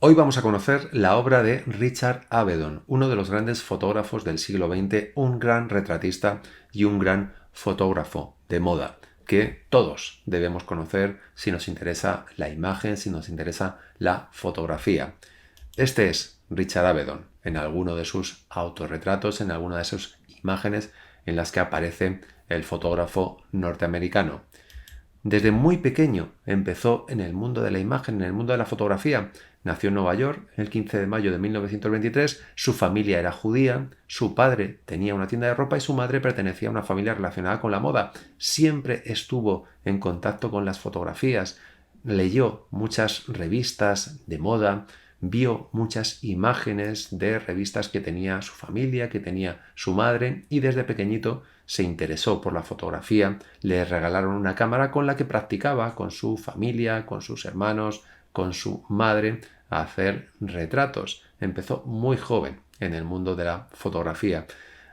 Hoy vamos a conocer la obra de Richard Avedon, uno de los grandes fotógrafos del siglo XX, un gran retratista y un gran fotógrafo de moda, que todos debemos conocer si nos interesa la imagen, si nos interesa la fotografía. Este es Richard Avedon, en alguno de sus autorretratos, en alguna de sus imágenes en las que aparece el fotógrafo norteamericano. Desde muy pequeño empezó en el mundo de la imagen, en el mundo de la fotografía. Nació en Nueva York el 15 de mayo de 1923, su familia era judía, su padre tenía una tienda de ropa y su madre pertenecía a una familia relacionada con la moda. Siempre estuvo en contacto con las fotografías, leyó muchas revistas de moda, vio muchas imágenes de revistas que tenía su familia, que tenía su madre, y desde pequeñito se interesó por la fotografía. Le regalaron una cámara con la que practicaba con su familia, con sus hermanos, con su madre, a hacer retratos. Empezó muy joven en el mundo de la fotografía.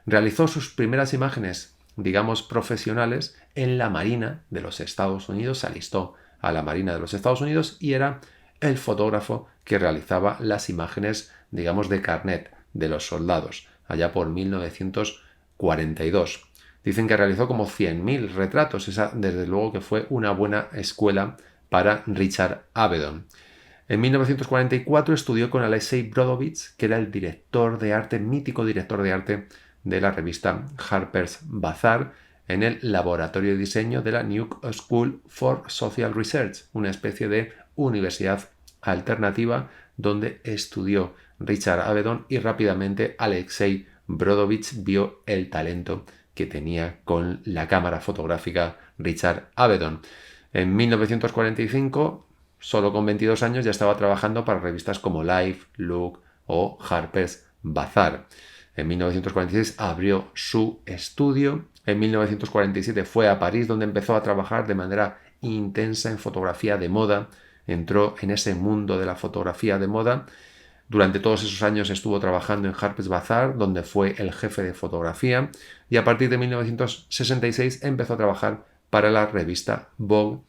Realizó sus primeras imágenes, digamos, profesionales en la Marina de los Estados Unidos. Se alistó a la Marina de los Estados Unidos y era el fotógrafo que realizaba las imágenes, digamos, de carnet de los soldados, allá por 1942. Dicen que realizó como 100.000 retratos. Esa, desde luego, que fue una buena escuela para Richard Avedon. En 1944 estudió con Alexei Brodovitz, que era el director de arte, mítico director de arte de la revista Harper's Bazaar, en el laboratorio de diseño de la New School for Social Research, una especie de universidad alternativa donde estudió Richard Avedon, y rápidamente Alexei Brodovitz vio el talento que tenía con la cámara fotográfica Richard Avedon. En 1945, solo con 22 años, ya estaba trabajando para revistas como Life, Look o Harper's Bazaar. En 1946 abrió su estudio. En 1947 fue a París, donde empezó a trabajar de manera intensa en fotografía de moda. Entró en ese mundo de la fotografía de moda. Durante todos esos años estuvo trabajando en Harper's Bazaar, donde fue el jefe de fotografía, y a partir de 1966 empezó a trabajar para la revista Vogue,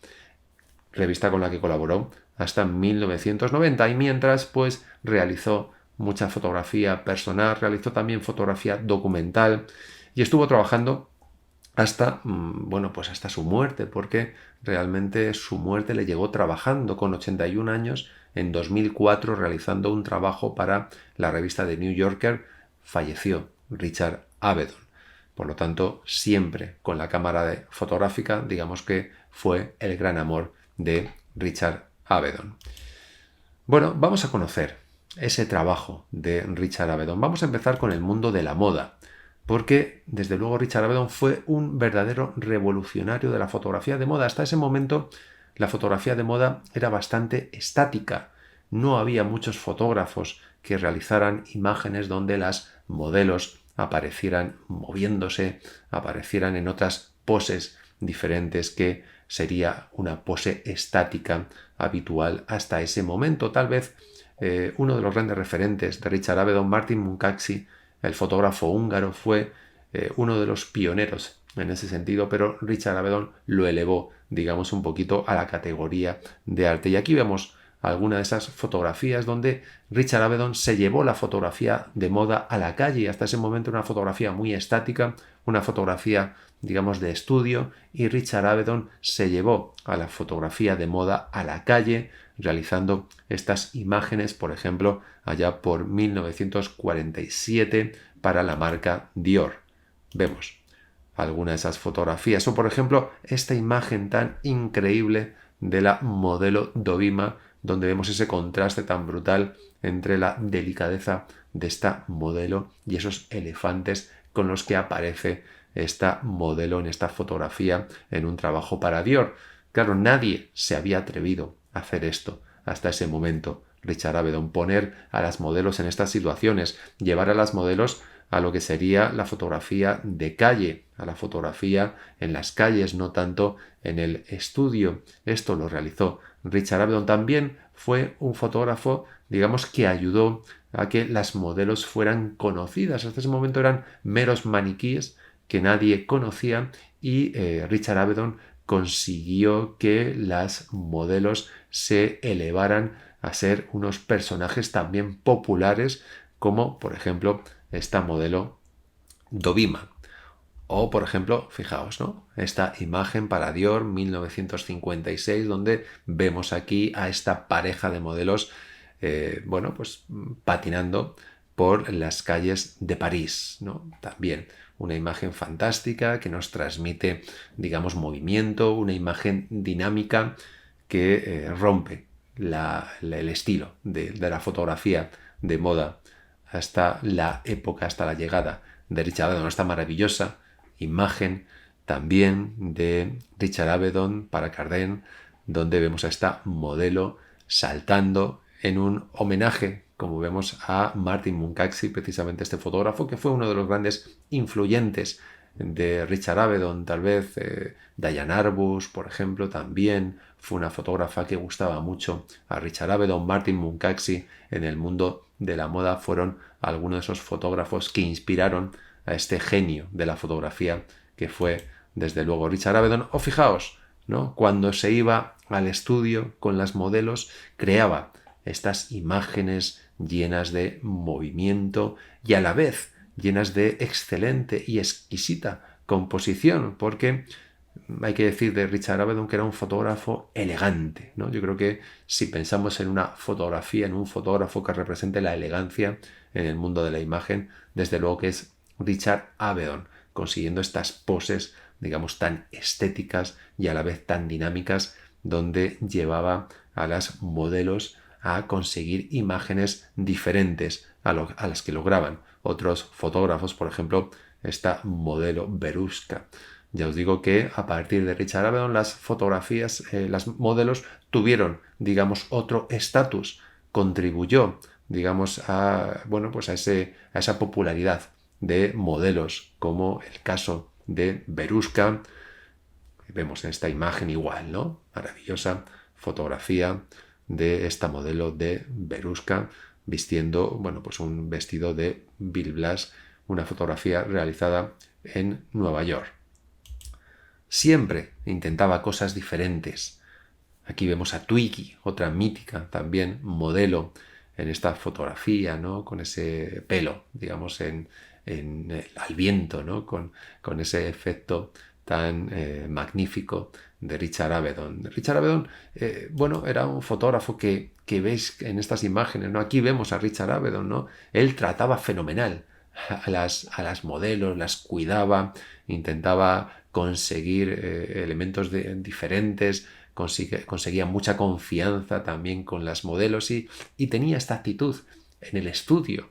revista con la que colaboró hasta 1990, y mientras pues realizó mucha fotografía personal, realizó también fotografía documental y estuvo trabajando hasta, pues hasta su muerte, porque realmente su muerte le llegó trabajando con 81 años. En 2004, realizando un trabajo para la revista The New Yorker, falleció Richard Avedon. Por lo tanto, siempre con la cámara fotográfica, digamos que fue el gran amor de Richard Avedon. Bueno, vamos a conocer ese trabajo de Richard Avedon. Vamos a empezar con el mundo de la moda, porque desde luego Richard Avedon fue un verdadero revolucionario de la fotografía de moda. Hasta ese momento la fotografía de moda era bastante estática. No había muchos fotógrafos que realizaran imágenes donde las modelos aparecieran moviéndose, aparecieran en otras poses diferentes, que sería una pose estática habitual hasta ese momento. Tal vez uno de los grandes referentes de Richard Avedon, Martin Munkacsy, el fotógrafo húngaro, fue uno de los pioneros en ese sentido, pero Richard Avedon lo elevó, digamos, un poquito a la categoría de arte. Y aquí vemos algunas de esas fotografías donde Richard Avedon se llevó la fotografía de moda a la calle. Hasta ese momento una fotografía muy estática, una fotografía, digamos, de estudio, y Richard Avedon se llevó a la fotografía de moda a la calle, realizando estas imágenes, por ejemplo, allá por 1947 para la marca Dior. Vemos alguna de esas fotografías, o por ejemplo esta imagen tan increíble de la modelo Dovima, donde vemos ese contraste tan brutal entre la delicadeza de esta modelo y esos elefantes con los que aparece esta modelo en esta fotografía en un trabajo para Dior. Claro, nadie se había atrevido a hacer esto hasta ese momento. Richard Avedon, poner a las modelos en estas situaciones, llevar a las modelos a lo que sería la fotografía de calle, a la fotografía en las calles, no tanto en el estudio. Esto lo realizó Richard Avedon. También fue un fotógrafo, digamos, que ayudó a que las modelos fueran conocidas. Hasta ese momento eran meros maniquíes que nadie conocía, y Richard Avedon consiguió que las modelos se elevaran a ser unos personajes también populares, como por ejemplo esta modelo Dovima. O, por ejemplo, fijaos, ¿no? Esta imagen para Dior 1956, donde vemos aquí a esta pareja de modelos, bueno, pues patinando por las calles de París, ¿no? También una imagen fantástica que nos transmite, digamos, movimiento, una imagen dinámica que rompe el estilo de la fotografía de moda hasta la época, hasta la llegada de Richard Avedon, esta maravillosa imagen también de Richard Avedon para Cardin, donde vemos a esta modelo saltando en un homenaje, como vemos, a Martin Munkacsy, precisamente este fotógrafo que fue uno de los grandes influyentes de Richard Avedon, tal vez Diane Arbus, por ejemplo, también fue una fotógrafa que gustaba mucho a Richard Avedon. Martin Munkacsy en el mundo de la moda fueron algunos de esos fotógrafos que inspiraron a este genio de la fotografía que fue desde luego Richard Avedon. O fijaos, ¿no? Cuando se iba al estudio con las modelos, creaba estas imágenes llenas de movimiento y a la vez llenas de excelente y exquisita composición, porque hay que decir de Richard Avedon que era un fotógrafo elegante, ¿no? Yo creo que si pensamos en una fotografía, en un fotógrafo que represente la elegancia en el mundo de la imagen, desde luego que es Richard Avedon, consiguiendo estas poses, digamos, tan estéticas y a la vez tan dinámicas, donde llevaba a las modelos a conseguir imágenes diferentes a las que lograban otros fotógrafos, por ejemplo, esta modelo Veruska. Ya os digo que a partir de Richard Avedon las fotografías, las modelos tuvieron, digamos, otro estatus, contribuyó, digamos, a, bueno, pues a esa popularidad de modelos, como el caso de Veruska. Vemos en esta imagen igual, ¿no? Maravillosa fotografía de esta modelo de Veruska vistiendo, bueno, pues un vestido de Bill Blass, una fotografía realizada en Nueva York. Siempre intentaba cosas diferentes. Aquí vemos a Twiggy, otra mítica también modelo en esta fotografía, ¿no? Con ese pelo, digamos, al viento, ¿no? Con ese efecto tan magnífico de Richard Avedon. Richard Avedon, bueno, era un fotógrafo que veis en estas imágenes, ¿no? Aquí vemos a Richard Avedon, ¿no? Él trataba fenomenal a las modelos, las cuidaba, intentaba conseguir elementos diferentes, conseguía mucha confianza también con las modelos y tenía esta actitud en el estudio.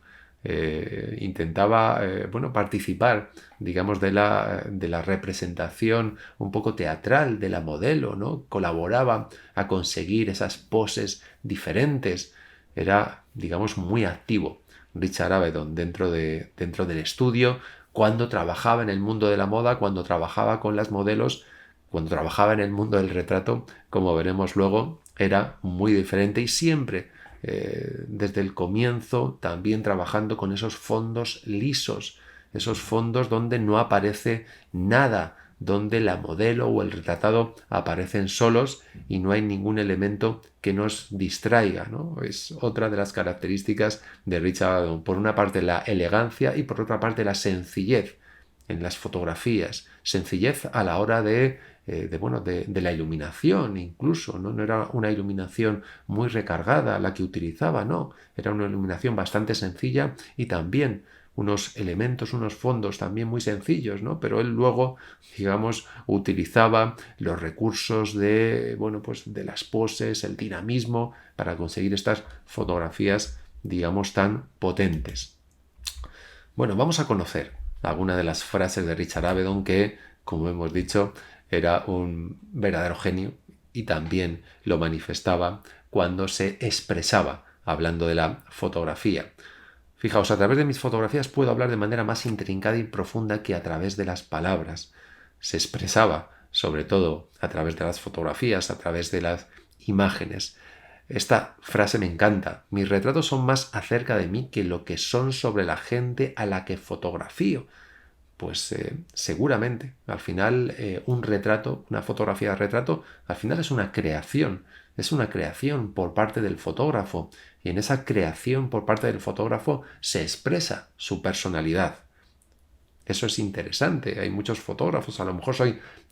Intentaba bueno, participar, digamos, de la representación un poco teatral de la modelo, ¿no? Colaboraba a conseguir esas poses diferentes. Era, digamos, muy activo Richard Avedon dentro del estudio, cuando trabajaba en el mundo de la moda, cuando trabajaba con las modelos, cuando trabajaba en el mundo del retrato, como veremos luego, era muy diferente y siempre desde el comienzo también trabajando con esos fondos lisos, esos fondos donde no aparece nada, donde la modelo o el retratado aparecen solos y no hay ningún elemento que nos distraiga, ¿no? Es otra de las características de Richard Avedon. Por una parte la elegancia y por otra parte la sencillez en las fotografías, sencillez a la hora de la iluminación incluso, ¿no? No era una iluminación muy recargada la que utilizaba, no, era una iluminación bastante sencilla y también unos elementos, unos fondos también muy sencillos, ¿no? Pero él luego, digamos, utilizaba los recursos de, bueno, pues de las poses, el dinamismo, para conseguir estas fotografías, digamos, tan potentes. Bueno, vamos a conocer algunas de las frases de Richard Avedon que, como hemos dicho, era un verdadero genio y también lo manifestaba cuando se expresaba hablando de la fotografía. Fijaos, a través de mis fotografías puedo hablar de manera más intrincada y profunda que a través de las palabras. Se expresaba, sobre todo, a través de las fotografías, a través de las imágenes. Esta frase me encanta. Mis retratos son más acerca de mí que lo que son sobre la gente a la que fotografío. Pues seguramente, al final un retrato, una fotografía de retrato, al final es una creación es una creación por parte del fotógrafo, y en esa creación por parte del fotógrafo se expresa su personalidad. Eso es interesante. Hay muchos fotógrafos, a lo mejor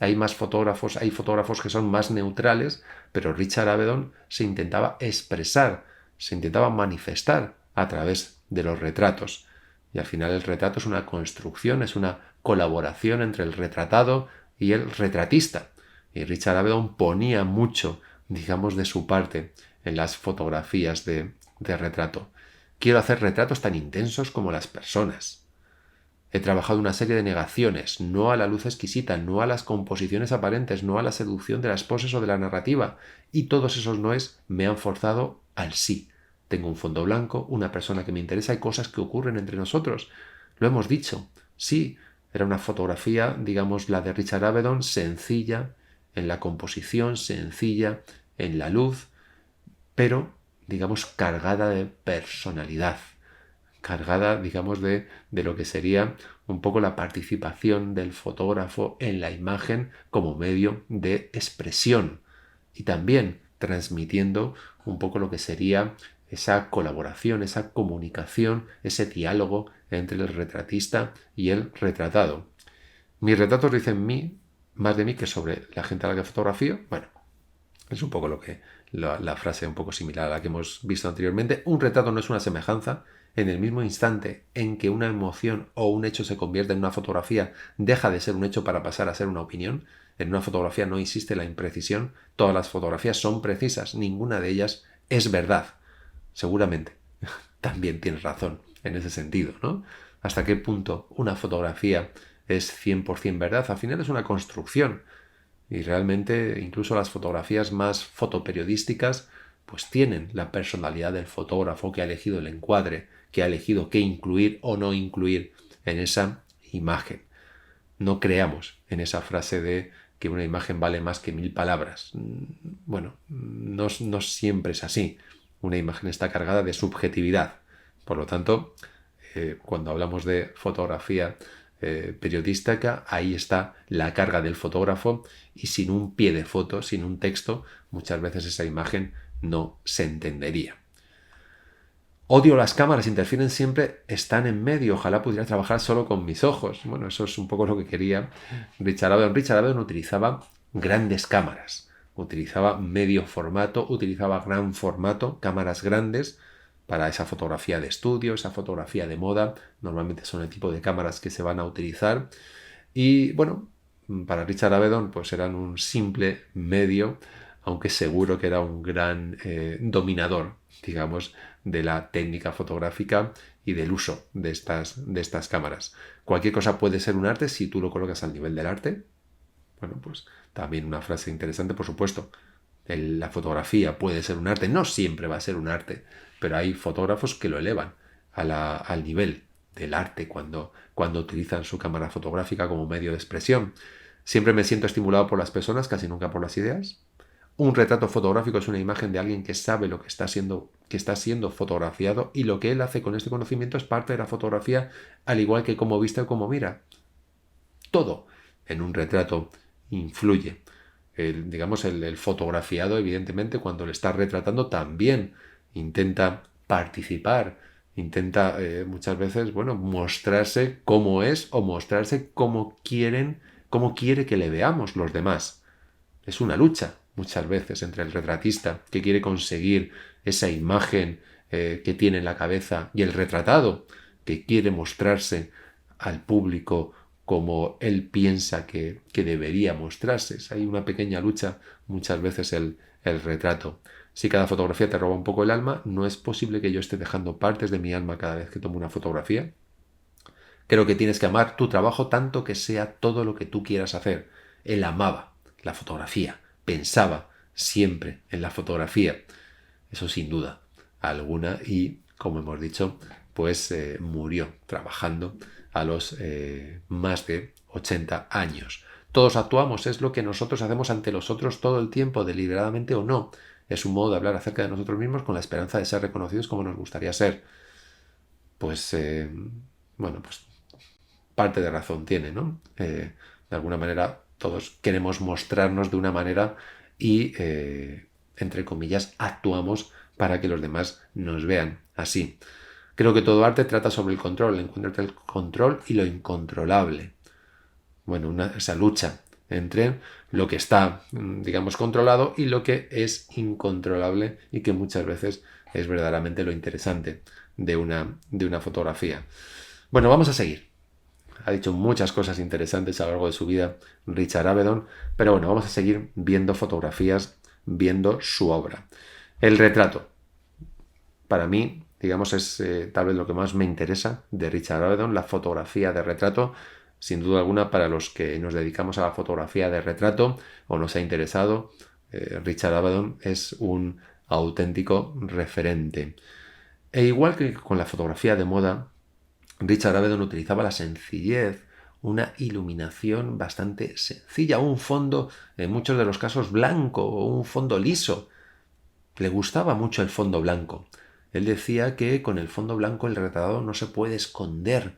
hay más fotógrafos, hay fotógrafos que son más neutrales, pero Richard Avedon se intentaba expresar, se intentaba manifestar a través de los retratos. Y al final el retrato es una construcción, es una colaboración entre el retratado y el retratista. Y Richard Avedon ponía mucho, digamos, de su parte en las fotografías de retrato. Quiero hacer retratos tan intensos como las personas. He trabajado una serie de negaciones, no a la luz exquisita, no a las composiciones aparentes, no a la seducción de las poses o de la narrativa. Y todos esos noes me han forzado al sí. Tengo un fondo blanco, una persona que me interesa y cosas que ocurren entre nosotros. Lo hemos dicho. Sí, era una fotografía, digamos, la de Richard Avedon, sencilla en la composición, sencilla en la luz, pero, digamos, cargada de personalidad, cargada, digamos, de lo que sería un poco la participación del fotógrafo en la imagen como medio de expresión y también transmitiendo un poco lo que sería esa colaboración, esa comunicación, ese diálogo entre el retratista y el retratado. Mis retratos dicen más de mí que sobre la gente a la que fotografío. Bueno, es un poco la frase un poco similar a la que hemos visto anteriormente. Un retrato no es una semejanza. En el mismo instante en que una emoción o un hecho se convierte en una fotografía, deja de ser un hecho para pasar a ser una opinión. En una fotografía no existe la imprecisión. Todas las fotografías son precisas. Ninguna de ellas es verdad. Seguramente también tienes razón en ese sentido, ¿no? ¿Hasta qué punto una fotografía es 100% verdad? Al final es una construcción. Y realmente incluso las fotografías más fotoperiodísticas pues tienen la personalidad del fotógrafo que ha elegido el encuadre, que ha elegido qué incluir o no incluir en esa imagen. No creamos en esa frase de que una imagen vale más que 1000 palabras. Bueno, no siempre es así. Una imagen está cargada de subjetividad. Por lo tanto, cuando hablamos de fotografía periodística, ahí está la carga del fotógrafo y sin un pie de foto, sin un texto, muchas veces esa imagen no se entendería. Odio las cámaras, interfieren siempre, están en medio, ojalá pudiera trabajar solo con mis ojos. Bueno, eso es un poco lo que quería Richard Avedon. Richard Avedon utilizaba grandes cámaras, utilizaba medio formato, utilizaba gran formato, cámaras grandes para esa fotografía de estudio, esa fotografía de moda. Normalmente son el tipo de cámaras que se van a utilizar. Y bueno, para Richard Avedon pues eran un simple medio, aunque seguro que era un gran dominador, digamos, de la técnica fotográfica y del uso de estas cámaras. Cualquier cosa puede ser un arte si tú lo colocas al nivel del arte. Bueno, pues también una frase interesante, por supuesto. La fotografía puede ser un arte, no siempre va a ser un arte, pero hay fotógrafos que lo elevan al nivel del arte cuando utilizan su cámara fotográfica como medio de expresión. Siempre me siento estimulado por las personas, casi nunca por las ideas. Un retrato fotográfico es una imagen de alguien que sabe lo que está siendo fotografiado y lo que él hace con este conocimiento es parte de la fotografía, al igual que cómo viste o cómo mira. Todo en un retrato influye. El fotografiado, evidentemente, cuando le está retratando, también intenta participar, intenta muchas veces, bueno, mostrarse cómo es o mostrarse cómo quiere que le veamos los demás. Es una lucha muchas veces entre el retratista que quiere conseguir esa imagen que tiene en la cabeza y el retratado que quiere mostrarse al público como él piensa que debería mostrarse. Hay una pequeña lucha muchas veces el retrato. Si cada fotografía te roba un poco el alma, no es posible que yo esté dejando partes de mi alma cada vez que tomo una fotografía. Creo que tienes que amar tu trabajo tanto que sea todo lo que tú quieras hacer. Él amaba la fotografía, pensaba siempre en la fotografía. Eso sin duda alguna y, como hemos dicho, pues murió trabajando a los más de 80 años. Todos actuamos, es lo que nosotros hacemos ante los otros todo el tiempo, deliberadamente o no. Es un modo de hablar acerca de nosotros mismos con la esperanza de ser reconocidos como nos gustaría ser. Pues, bueno, pues parte de razón tiene, ¿no? De alguna manera todos queremos mostrarnos de una manera y entre comillas, actuamos para que los demás nos vean así. Creo que todo arte trata sobre el control, encuentra el control y lo incontrolable. Bueno, esa lucha entre lo que está, digamos, controlado y lo que es incontrolable y que muchas veces es verdaderamente lo interesante de una fotografía. Bueno, vamos a seguir. Ha dicho muchas cosas interesantes a lo largo de su vida Richard Avedon, pero bueno, vamos a seguir viendo fotografías, viendo su obra. El retrato, para mí, digamos, es tal vez lo que más me interesa de Richard Avedon, la fotografía de retrato. Sin duda alguna, para los que nos dedicamos a la fotografía de retrato o nos ha interesado, Richard Avedon es un auténtico referente. E igual que con la fotografía de moda, Richard Avedon utilizaba la sencillez, una iluminación bastante sencilla, un fondo, en muchos de los casos, blanco o un fondo liso. Le gustaba mucho el fondo blanco. Él decía que con el fondo blanco el retratado no se puede esconder.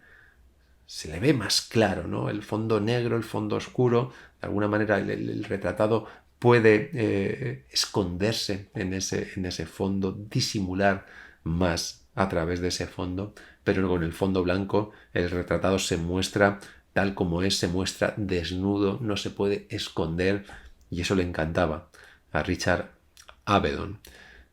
Se le ve más claro, ¿no? El fondo negro, el fondo oscuro, de alguna manera el retratado puede esconderse en ese fondo, disimular más a través de ese fondo, pero con el fondo blanco el retratado se muestra tal como es, se muestra desnudo, no se puede esconder, y eso le encantaba a Richard Avedon.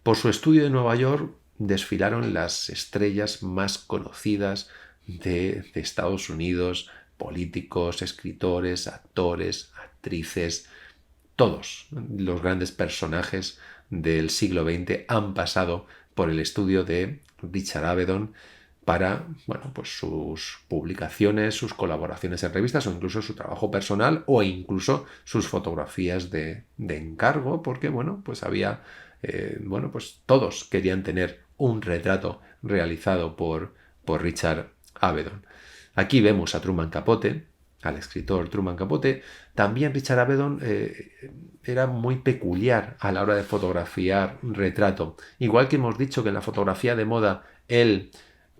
Por su estudio de Nueva York desfilaron las estrellas más conocidas de Estados Unidos, políticos, escritores, actores, actrices. Todos los grandes personajes del siglo XX han pasado por el estudio de Richard Avedon para, bueno, pues sus publicaciones, sus colaboraciones en revistas o incluso su trabajo personal o incluso sus fotografías de encargo, porque, bueno, pues había, pues todos querían tener un retrato realizado por Richard Avedon. Aquí vemos a Truman Capote, al escritor Truman Capote. También Richard Avedon era muy peculiar a la hora de fotografiar retrato. Igual que hemos dicho que en la fotografía de moda él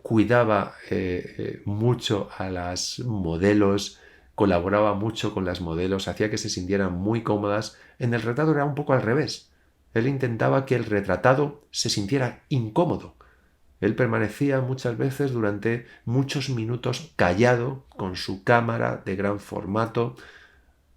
cuidaba mucho a las modelos, colaboraba mucho con las modelos, hacía que se sintieran muy cómodas. En el retrato era un poco al revés. Él intentaba que el retratado se sintiera incómodo. Él permanecía muchas veces durante muchos minutos callado con su cámara de gran formato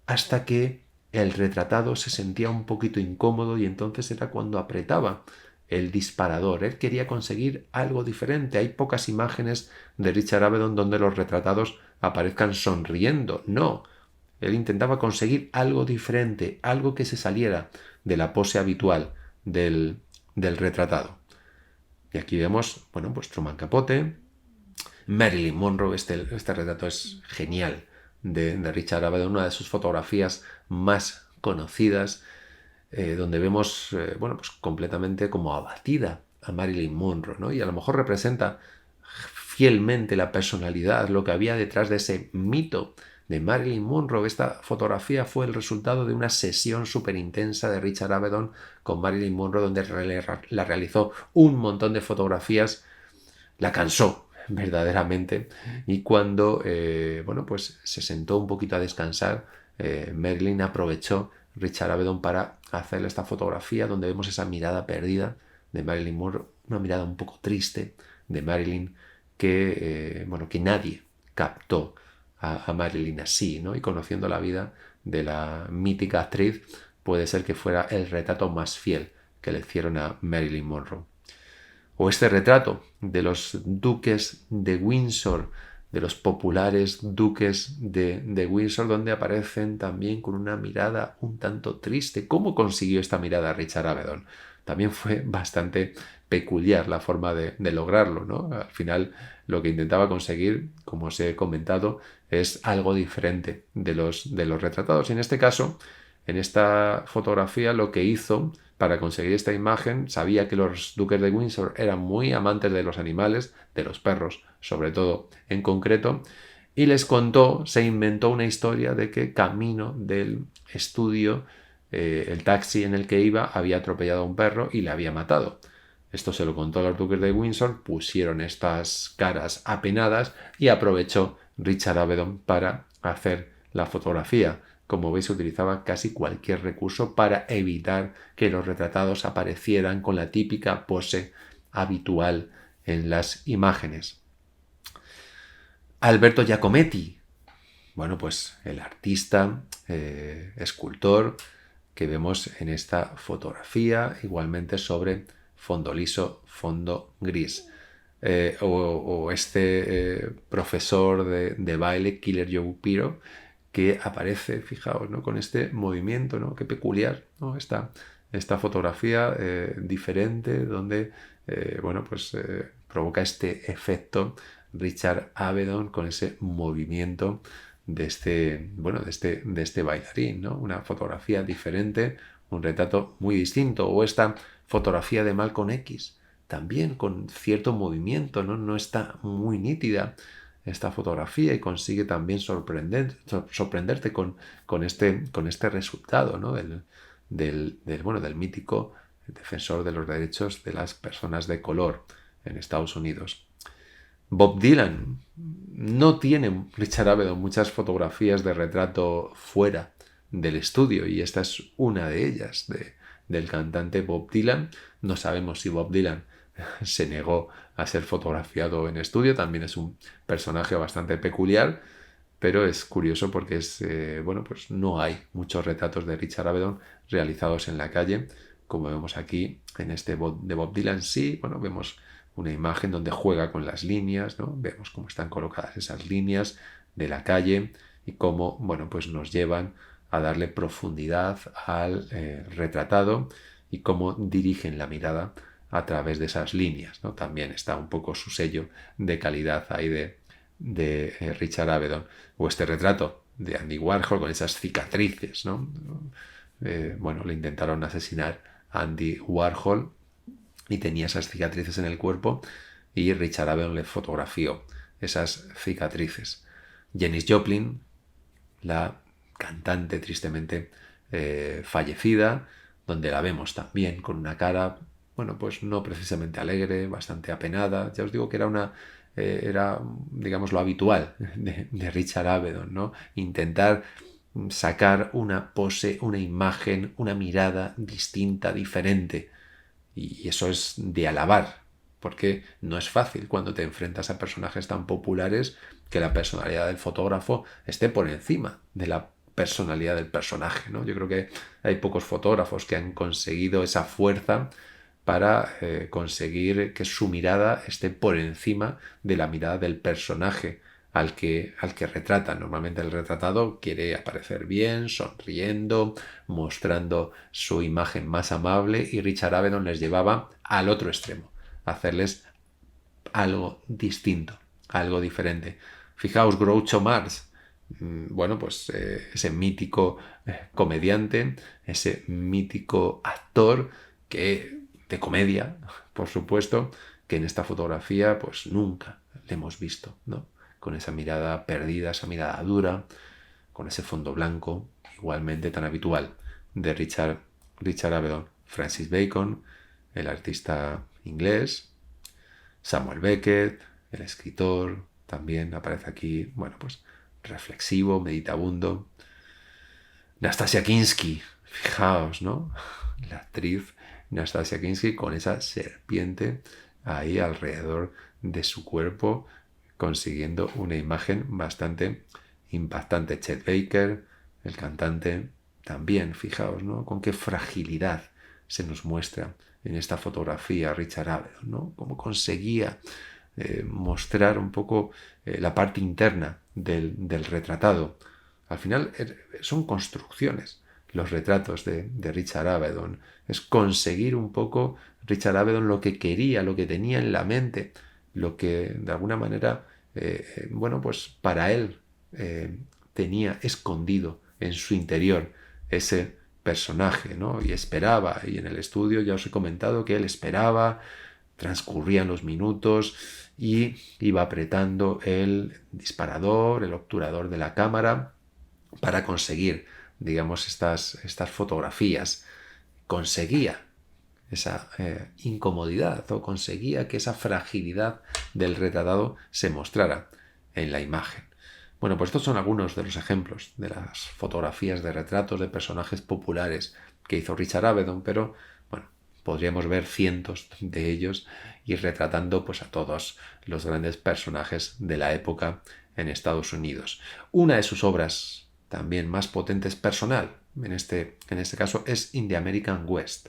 hasta que el retratado se sentía un poquito incómodo y entonces era cuando apretaba el disparador. Él quería conseguir algo diferente. Hay pocas imágenes de Richard Avedon donde los retratados aparezcan sonriendo. No. Él intentaba conseguir algo diferente, algo que se saliera de la pose habitual del retratado. Y aquí vemos, bueno, pues Truman Capote, Marilyn Monroe. Este retrato es genial de Richard Avedon, una de sus fotografías más conocidas, donde vemos, pues completamente como abatida a Marilyn Monroe, ¿no? Y a lo mejor representa fielmente la personalidad, lo que había detrás de ese mito de Marilyn Monroe. Esta fotografía fue el resultado de una sesión súper intensa de Richard Avedon con Marilyn Monroe, donde la realizó un montón de fotografías, la cansó verdaderamente, y cuando pues se sentó un poquito a descansar, Marilyn aprovechó Richard Avedon para hacerle esta fotografía donde vemos esa mirada perdida de Marilyn Monroe, una mirada un poco triste de Marilyn que nadie captó a Marilyn así, ¿no? Y conociendo la vida de la mítica actriz, puede ser que fuera el retrato más fiel que le hicieron a Marilyn Monroe. O este retrato de los duques de Windsor, de los populares duques de Windsor, donde aparecen también con una mirada un tanto triste. ¿Cómo consiguió esta mirada Richard Avedon? También fue bastante peculiar la forma de lograrlo, ¿no? Al final lo que intentaba conseguir, como os he comentado, es algo diferente de los retratados. Y en este caso, en esta fotografía, lo que hizo para conseguir esta imagen, sabía que los duques de Windsor eran muy amantes de los animales, de los perros, sobre todo en concreto, y les contó, se inventó una historia de que camino del estudio, el taxi en el que iba había atropellado a un perro y le había matado. Esto se lo contó a los duques de Windsor, pusieron estas caras apenadas y aprovechó Richard Avedon para hacer la fotografía. como veis, utilizaba casi cualquier recurso para evitar que los retratados aparecieran con la típica pose habitual en las imágenes. Alberto Giacometti, bueno, pues el artista, escultor que vemos en esta fotografía, igualmente sobre fondo liso, fondo gris. O este profesor de baile, Killer Joe Piro, que aparece, fijaos, ¿no? Con este movimiento, ¿no? Qué peculiar, ¿no? Esta fotografía diferente donde, bueno, pues provoca este efecto Richard Avedon con ese movimiento de este bailarín, ¿no? Una fotografía diferente, un retrato muy distinto. O esta fotografía de Malcolm X, también con cierto movimiento, ¿no? No está muy nítida esta fotografía y consigue también sorprenderte con este resultado, ¿no? del mítico defensor de los derechos de las personas de color en Estados Unidos. Bob Dylan no tiene, Richard Avedon, muchas fotografías de retrato fuera del estudio, y esta es una de ellas, del cantante Bob Dylan. No sabemos si Bob Dylan se negó a ser fotografiado en estudio, también es un personaje bastante peculiar, pero es curioso porque pues no hay muchos retratos de Richard Avedon realizados en la calle, como vemos aquí en este de Bob Dylan. Sí, bueno, vemos una imagen donde juega con las líneas, ¿no? Vemos cómo están colocadas esas líneas de la calle y cómo, bueno, pues nos llevan a darle profundidad al retratado y cómo dirigen la mirada a través de esas líneas, ¿no? También está un poco su sello de calidad ahí de Richard Avedon. O este retrato de Andy Warhol con esas cicatrices, ¿no? Bueno, le intentaron asesinar a Andy Warhol y tenía esas cicatrices en el cuerpo, y Richard Avedon le fotografió esas cicatrices. Janis Joplin, la cantante tristemente fallecida, donde la vemos también con una cara, bueno, pues no precisamente alegre, bastante apenada. Ya os digo que era, digamos, lo habitual de Richard Avedon, ¿no? Intentar sacar una pose, una imagen, una mirada distinta, diferente. Y eso es de alabar, porque no es fácil cuando te enfrentas a personajes tan populares que la personalidad del fotógrafo esté por encima de la personalidad del personaje, ¿no? Yo creo que hay pocos fotógrafos que han conseguido esa fuerza para conseguir que su mirada esté por encima de la mirada del personaje al que retrata. Normalmente el retratado quiere aparecer bien, sonriendo, mostrando su imagen más amable, y Richard Avedon les llevaba al otro extremo, a hacerles algo distinto, algo diferente. Fijaos, Groucho Marx, bueno, pues ese mítico comediante, ese mítico actor de comedia, por supuesto, que en esta fotografía pues nunca le hemos visto, ¿no? Con esa mirada perdida, esa mirada dura, con ese fondo blanco, igualmente tan habitual de Richard Avedon. Francis Bacon, el artista inglés, Samuel Beckett, el escritor, también aparece aquí, bueno, pues reflexivo, meditabundo. Nastasia Kinski, fijaos, ¿no? La actriz Nastasia Kinski con esa serpiente ahí alrededor de su cuerpo, consiguiendo una imagen bastante impactante. Chet Baker, el cantante, también, fijaos, ¿no? Con qué fragilidad se nos muestra en esta fotografía Richard Avedon, ¿no? Cómo conseguía mostrar un poco la parte interna del retratado. Al final son construcciones los retratos de Richard Avedon. Es conseguir un poco Richard Avedon lo que quería, lo que tenía en la mente, lo que de alguna manera, bueno, pues para él tenía escondido en su interior ese personaje, ¿no? Y esperaba, y en el estudio ya os he comentado que él esperaba, transcurrían los minutos y iba apretando el disparador, el obturador de la cámara para conseguir, digamos, estas fotografías. Conseguía esa incomodidad, o conseguía que esa fragilidad del retratado se mostrara en la imagen. Bueno, pues estos son algunos de los ejemplos de las fotografías de retratos de personajes populares que hizo Richard Avedon, pero bueno, podríamos ver cientos de ellos y retratando pues a todos los grandes personajes de la época en Estados Unidos. Una de sus obras también más potentes personal, en este caso, es In the American West.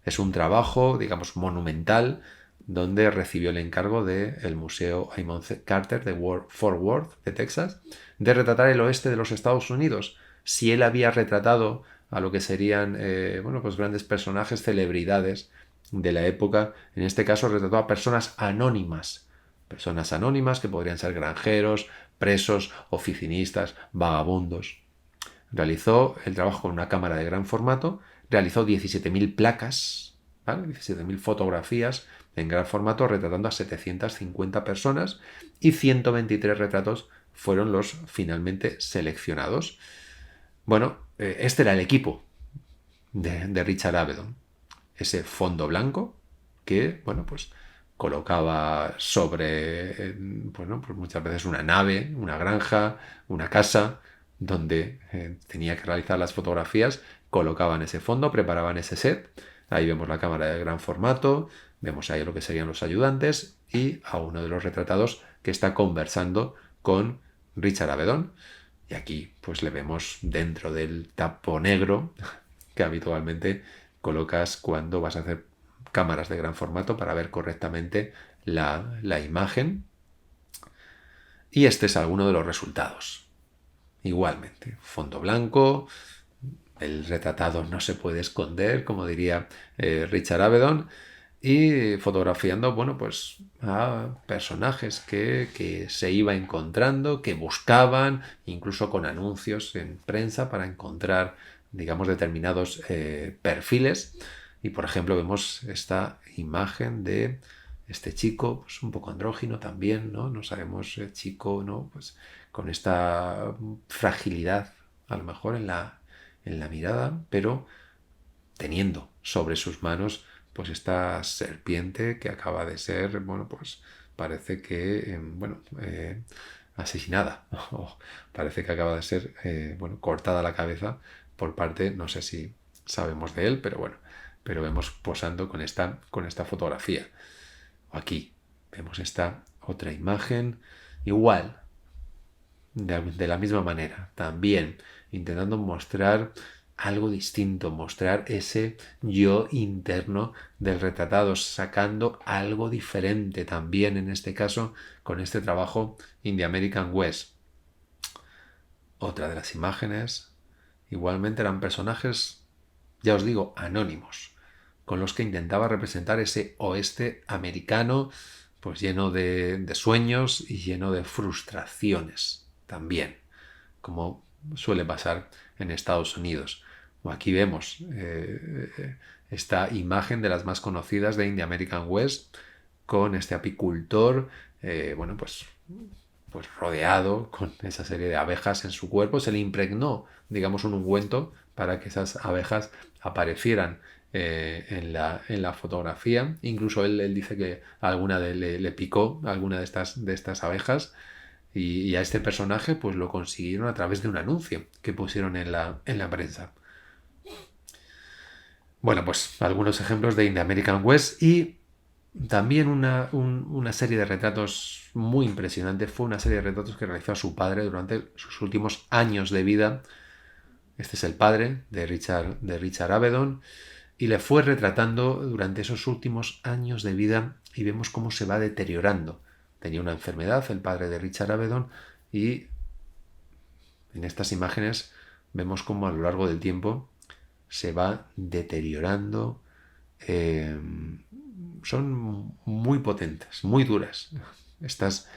Es un trabajo, digamos, monumental, donde recibió el encargo del Museo Amon Carter de Fort Worth, de Texas, de retratar el oeste de los Estados Unidos. Si él había retratado a lo que serían pues grandes personajes, celebridades de la época, en este caso retrató a personas anónimas que podrían ser granjeros, presos, oficinistas, vagabundos. Realizó el trabajo con una cámara de gran formato, realizó 17.000 placas, ¿vale? 17.000 fotografías en gran formato retratando a 750 personas y 123 retratos fueron los finalmente seleccionados. Bueno, este era el equipo de Richard Avedon. Ese fondo blanco que, bueno, pues colocaba sobre, pues muchas veces una nave, una granja, una casa, donde tenía que realizar las fotografías, colocaban ese fondo, preparaban ese set. Ahí vemos la cámara de gran formato, vemos ahí lo que serían los ayudantes y a uno de los retratados que está conversando con Richard Avedon. Y aquí pues le vemos dentro del tapo negro que habitualmente colocas cuando vas a hacer cámaras de gran formato para ver correctamente la imagen. Y este es alguno de los resultados. Igualmente, fondo blanco, el retratado no se puede esconder, como diría Richard Avedon, y fotografiando, bueno, pues a personajes que se iba encontrando, que buscaban, incluso con anuncios en prensa para encontrar, digamos, determinados perfiles. Y, por ejemplo, vemos esta imagen de este chico, pues un poco andrógino también, ¿no? No sabemos, chico, ¿no? Pues con esta fragilidad, a lo mejor en la mirada, pero teniendo sobre sus manos pues esta serpiente que acaba de ser, bueno, pues parece que, asesinada, o parece que acaba de ser, cortada la cabeza por parte, no sé si sabemos de él, pero bueno, pero vemos posando con esta fotografía. Aquí vemos esta otra imagen, igual, de la misma manera, también intentando mostrar algo distinto, mostrar ese yo interno del retratado, sacando algo diferente también en este caso con este trabajo In the American West. Otra de las imágenes, igualmente eran personajes, ya os digo, anónimos, con los que intentaba representar ese oeste americano, pues lleno de sueños y lleno de frustraciones también, como suele pasar en Estados Unidos. Aquí vemos esta imagen de las más conocidas de In the American West, con este apicultor, pues rodeado con esa serie de abejas en su cuerpo. Se le impregnó, digamos, un ungüento para que esas abejas aparecieran en la fotografía. Incluso él dice que alguna le picó alguna de estas abejas. Y a este personaje pues lo consiguieron a través de un anuncio que pusieron en la prensa. Bueno, pues algunos ejemplos de In the American West y también una serie de retratos muy impresionante. Fue una serie de retratos que realizó a su padre durante sus últimos años de vida. Este es el padre de Richard Avedon y le fue retratando durante esos últimos años de vida y vemos cómo se va deteriorando. Tenía una enfermedad, el padre de Richard Avedon, y en estas imágenes vemos cómo a lo largo del tiempo se va deteriorando. Son muy potentes, muy duras estas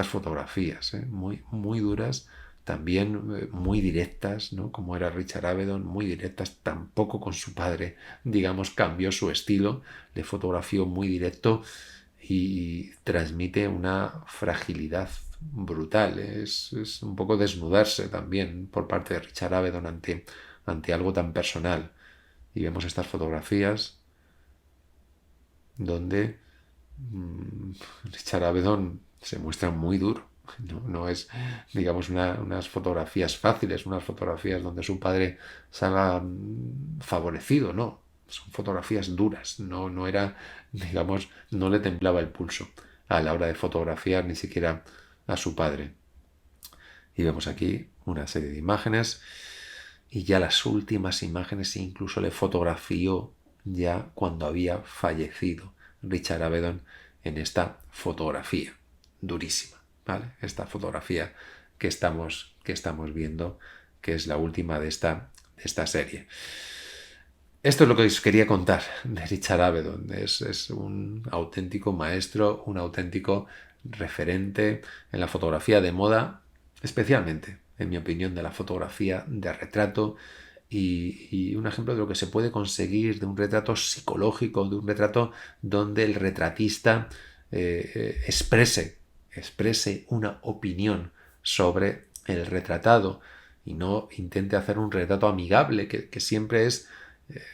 fotografías, muy, muy duras, también muy directas, ¿no? Como era Richard Avedon, muy directas, tampoco con su padre, digamos, cambió su estilo, le fotografió muy directo y transmite una fragilidad brutal. Es un poco desnudarse también por parte de Richard Avedon ante algo tan personal. Y vemos estas fotografías donde Richard Avedon se muestra muy duro, No es, digamos, unas fotografías fáciles, unas fotografías donde su padre salga favorecido, no. Son fotografías duras. No era, digamos, no le temblaba el pulso a la hora de fotografiar ni siquiera a su padre. Y vemos aquí una serie de imágenes y ya las últimas imágenes incluso le fotografió ya cuando había fallecido Richard Avedon en esta fotografía. Durísima, ¿vale? Esta fotografía que estamos viendo, que es la última de esta serie. Esto es lo que os quería contar de Richard Avedon. Es un auténtico maestro, un auténtico referente en la fotografía de moda, especialmente, en mi opinión, de la fotografía de retrato y un ejemplo de lo que se puede conseguir de un retrato psicológico, de un retrato donde el retratista exprese una opinión sobre el retratado y no intente hacer un retrato amigable, que siempre es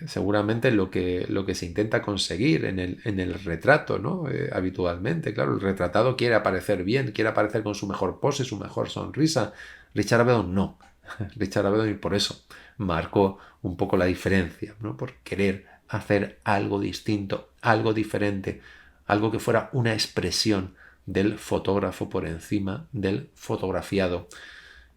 seguramente lo que se intenta conseguir en el retrato, ¿no? Habitualmente, claro, el retratado quiere aparecer bien, quiere aparecer con su mejor pose, su mejor sonrisa. Richard Avedon no. Richard Avedon, y por eso marcó un poco la diferencia, ¿no? Por querer hacer algo distinto, algo diferente, algo que fuera una expresión del fotógrafo por encima del fotografiado.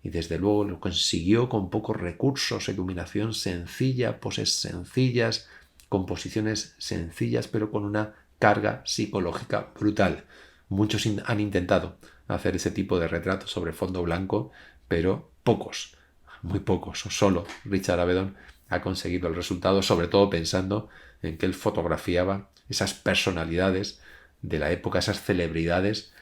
Y desde luego lo consiguió con pocos recursos, iluminación sencilla, poses sencillas, composiciones sencillas, pero con una carga psicológica brutal. Muchos han intentado hacer ese tipo de retratos sobre fondo blanco, pero pocos, muy pocos, o solo Richard Avedon ha conseguido el resultado, sobre todo pensando en que él fotografiaba esas personalidades de la época, esas celebridades,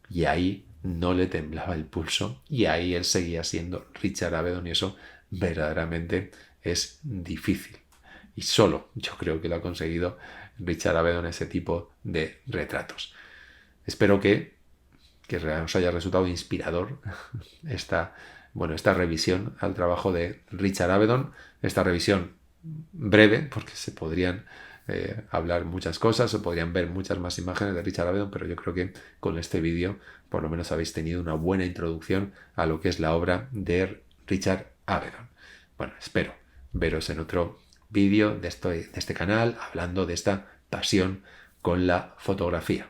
y ahí no le temblaba el pulso y ahí él seguía siendo Richard Avedon, y eso verdaderamente es difícil. Y solo yo creo que lo ha conseguido Richard Avedon ese tipo de retratos. Espero que os haya resultado inspirador esta revisión al trabajo de Richard Avedon, esta revisión breve, porque se podrían hablar muchas cosas, se podrían ver muchas más imágenes de Richard Avedon, pero yo creo que con este vídeo por lo menos habéis tenido una buena introducción a lo que es la obra de Richard Avedon. Bueno, espero veros en otro vídeo de este canal hablando de esta pasión con la fotografía.